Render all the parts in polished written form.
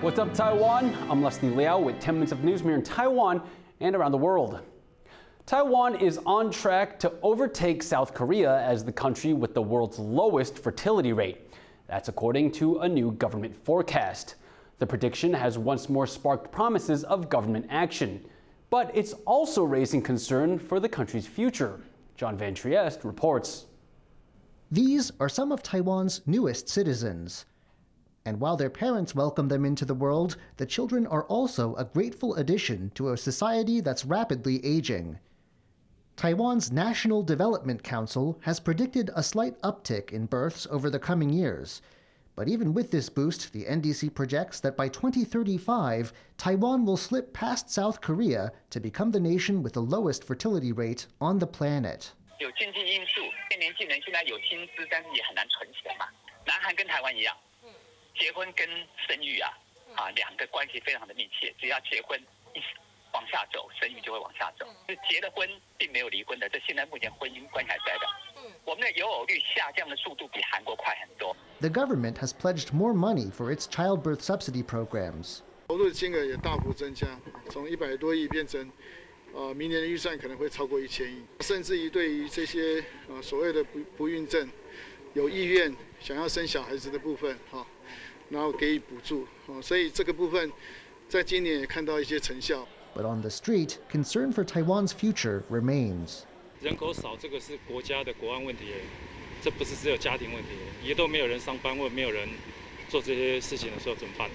What's up, Taiwan? I'm Liao with 10 minutes of news here in Taiwan and around the world. Taiwan is on track to overtake South Korea as the country with the world's lowest fertility rate. That's according to a new government forecast. The prediction has once more sparked promises of government action, but it's also raising concern for the country's future. John Van Trieste reports. These are some of Taiwan's newest citizens. And while their parents welcome them into the world, the children are also a grateful addition to a society that's rapidly aging. Taiwan's National Development Council has predicted a slight uptick in births over the coming years. But even with this boost, the NDC projects that by 2035, Taiwan will slip past South Korea to become the nation with the lowest fertility rate on the planet. 有经济因素，年轻人现在有薪资，但是也很难存钱嘛。南韩跟台湾一样，结婚跟生育两个关系非常的密切，只要结婚往下走，生育就会往下走。结了婚并没有离婚的，这现在目前婚姻关系还在的。我们的有偶率下降的速度比韩国快很多。The government has pledged more money for its childbirth subsidy programs. 投入金额也大幅增加，从100多亿变成明年的预算可能会超过1000亿，甚至于对于这些所谓的不孕症，有意愿想要生小孩子的部分然后给予补助所以这个部分在今年也看到一些成效。But on the street, concern for Taiwan's future remains. 人口少，这个是国家的国安问题，这不是只有家庭问题，也都没有人上班或没有人做这些事情的时候怎么办？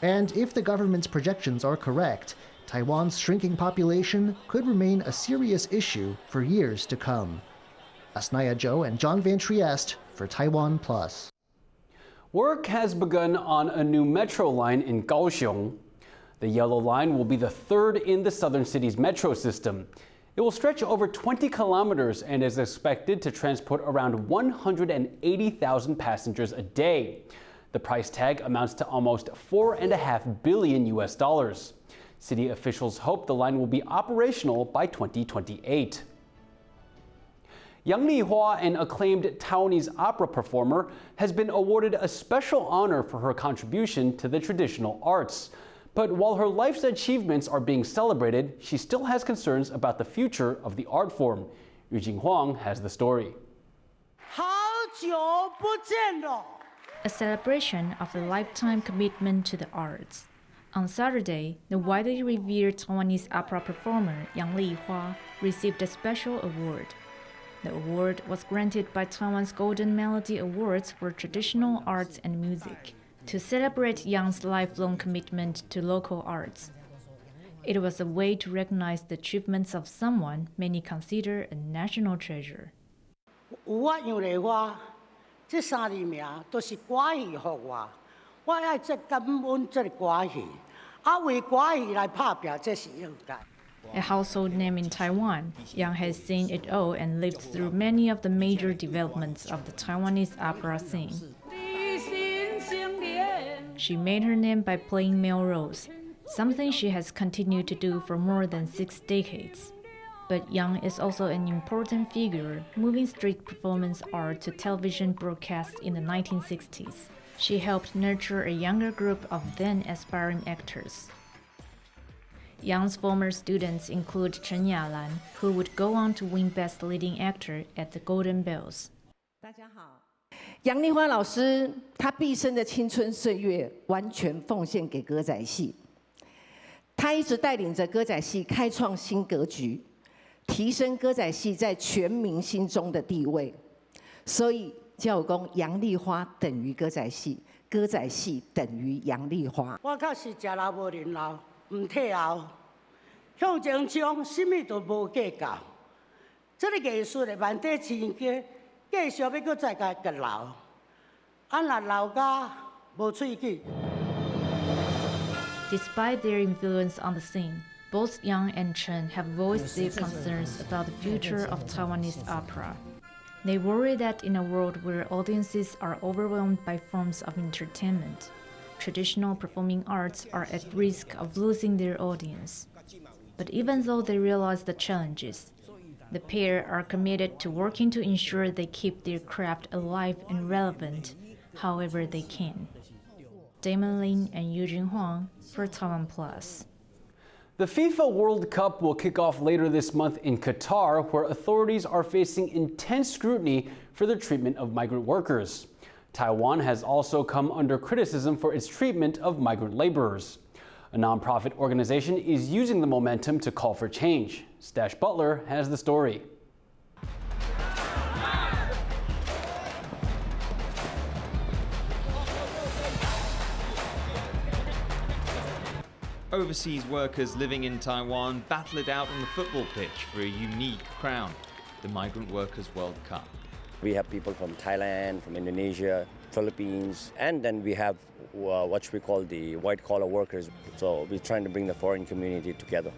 And if the government's projections are correct, Taiwan's shrinking population could remain a serious issue for years to come. Asnaya Zhou and John Van Trieste for TaiwanPlus. Work has begun on a new metro line in Kaohsiung. The yellow line will be the third in the southern city's metro system. It will stretch over 20 kilometers and is expected to transport around 180,000 passengers a day. The price tag amounts to almost $4.5 billion US. City officials hope the line will be operational by 2028. Yang Lihua, an acclaimed Taiwanese opera performer, has been awarded a special honor for her contribution to the traditional arts. But while her life's achievements are being celebrated, she still has concerns about the future of the art form. Yu Jing Huang has the story. A celebration of a lifetime commitment to the arts. On Saturday, the widely revered Taiwanese opera performer Yang Lihua received a special award. The award was granted by Taiwan's Golden Melody Awards for Traditional Arts and Music to celebrate Yang's lifelong commitment to local arts. It was a way to recognize the achievements of someone many consider a national treasure. 有样样的这3字名都是歌戏给我爱这感恩这个歌戏，为歌戏来打拼，这是应该。 A household name in Taiwan, Yang has seen it all and lived through many of the major developments of the Taiwanese opera scene. She made her name by playing male roles, something she has continued to do for more than 6 decades. But Yang is also an important figure, moving street performance art to television broadcasts in the 1960s. She helped nurture a younger group of then aspiring actors. Yang's former students include Chen Yalan, who would go on to win Best Leading Actor at the Golden Bells. 大家好，杨丽花老师，她毕生的青春岁月完全奉献给歌仔戏。她一直带领着歌仔戏开创新格局，提升歌仔戏在全民心中的地位。所以，叫我讲杨丽花等于歌仔戏，歌仔戏等于杨丽花。我较是食老无认老。 唔退后，向前冲，什么都无计较。这个艺术的万底千家，继续要搁再甲留。若留甲无喙齿。 Despite their influence on the scene, both Yang and Chen have voiced their concerns about the future of Taiwanese opera. They worry that in a world where audiences are overwhelmed by forms of entertainment, traditional performing arts are at risk of losing their audience. But even though they realize the challenges, the pair are committed to working to ensure they keep their craft alive and relevant however they can. Damon Lin and Eugene Huang for TaiwanPlus. The FIFA World Cup will kick off later this month in Qatar, where authorities are facing intense scrutiny for their treatment of migrant workers. Taiwan has also come under criticism for its treatment of migrant laborers. A nonprofit organization is using the momentum to call for change. Stash Butler has the story. Overseas workers living in Taiwan battle it out on the football pitch for a unique crown, the Migrant Workers World Cup. We have people from Thailand, from Indonesia, Philippines, and then we have what we call the white-collar workers. So we're trying to bring the foreign community together.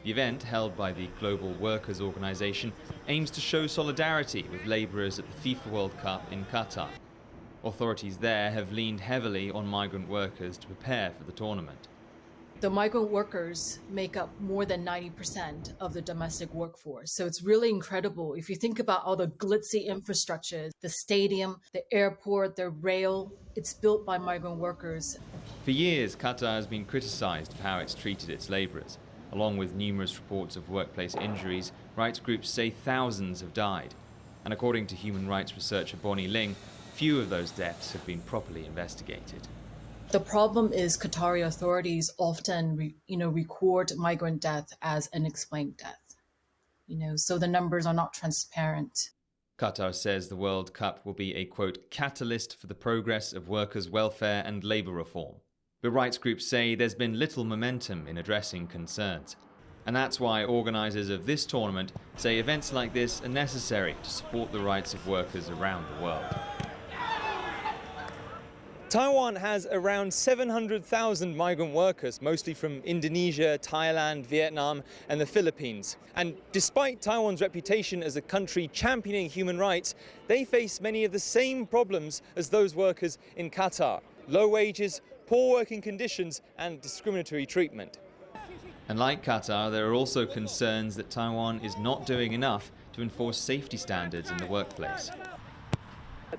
The event, held by the Global Workers Organization, aims to show solidarity with laborers at the FIFA World Cup in Qatar. Authorities there have leaned heavily on migrant workers to prepare for the tournament. The migrant workers make up more than 90% of the domestic workforce. So it's really incredible. If you think about all the glitzy infrastructure, the stadium, the airport, the rail, it's built by migrant workers. For years, Qatar has been criticized for how it's treated its laborers. Along with numerous reports of workplace injuries, rights groups say thousands have died. And according to human rights researcher Bonnie Ling, few of those deaths have been properly investigated. The problem is Qatari authorities often, record migrant death as unexplained death. So the numbers are not transparent. Qatar says the World Cup will be a, quote, catalyst for the progress of workers' welfare and labour reform. But rights groups say there's been little momentum in addressing concerns. And that's why organisers of this tournament say events like this are necessary to support the rights of workers around the world. Taiwan has around 700,000 migrant workers, mostly from Indonesia, Thailand, Vietnam and the Philippines. And despite Taiwan's reputation as a country championing human rights, they face many of the same problems as those workers in Qatar: low wages, poor working conditions and discriminatory treatment. And like Qatar, there are also concerns that Taiwan is not doing enough to enforce safety standards in the workplace.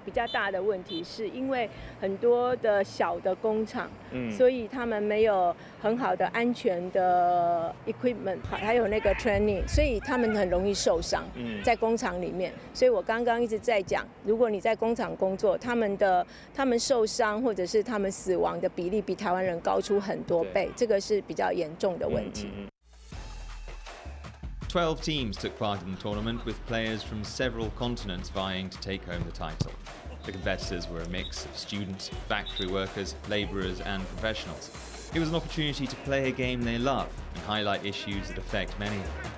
比较大的问题是因为很多的小的工厂，所以他们没有很好的安全的 equipment， 还有那个 training， 所以他们很容易受伤在工厂里面。所以我刚刚一直在讲，如果你在工厂工作，他们受伤或者是他们死亡的比例比台湾人高出很多倍，这个是比较严重的问题。12 teams took part in the tournament, with players from several continents vying to take home the title. The competitors were a mix of students, factory workers, labourers and professionals. It was an opportunity to play a game they love and highlight issues that affect many of them.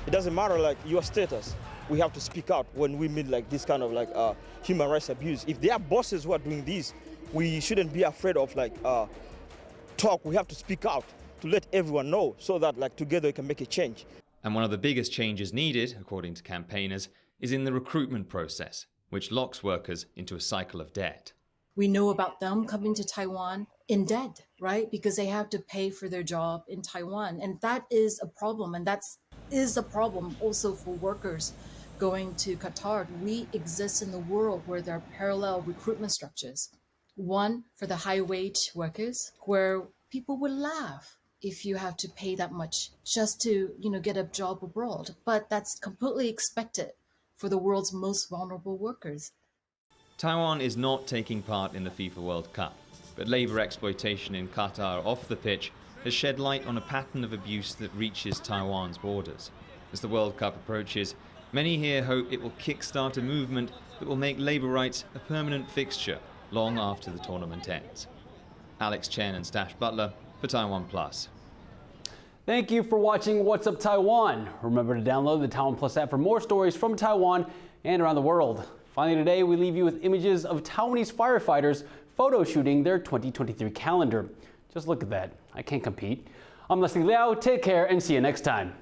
It doesn't matter your status. We have to speak out when we meet this kind of human rights abuse. If there are bosses who are doing this, we shouldn't be afraid of talk. We have to speak out to let everyone know so that together we can make a change. And one of the biggest changes needed, according to campaigners, is in the recruitment process, which locks workers into a cycle of debt. We know about them coming to Taiwan in debt, right? Because they have to pay for their job in Taiwan. And that is a problem. And that is a problem also for workers going to Qatar. We exist in a world where there are parallel recruitment structures. One for the high-wage workers, where people would laugh if you have to pay that much just to, get a job abroad. But that's completely expected for the world's most vulnerable workers. Taiwan is not taking part in the FIFA World Cup, but labour exploitation in Qatar off the pitch has shed light on a pattern of abuse that reaches Taiwan's borders. As the World Cup approaches, many here hope it will kickstart a movement that will make labour rights a permanent fixture long after the tournament ends. Alex Chen and Stash Butler for TaiwanPlus. Thank you for watching What's Up Taiwan. Remember to download the TaiwanPlus app for more stories from Taiwan and around the world. Finally today, we leave you with images of Taiwanese firefighters photo shooting their 2023 calendar. Just look at that. I can't compete. I'm Liao. Take care and see you next time.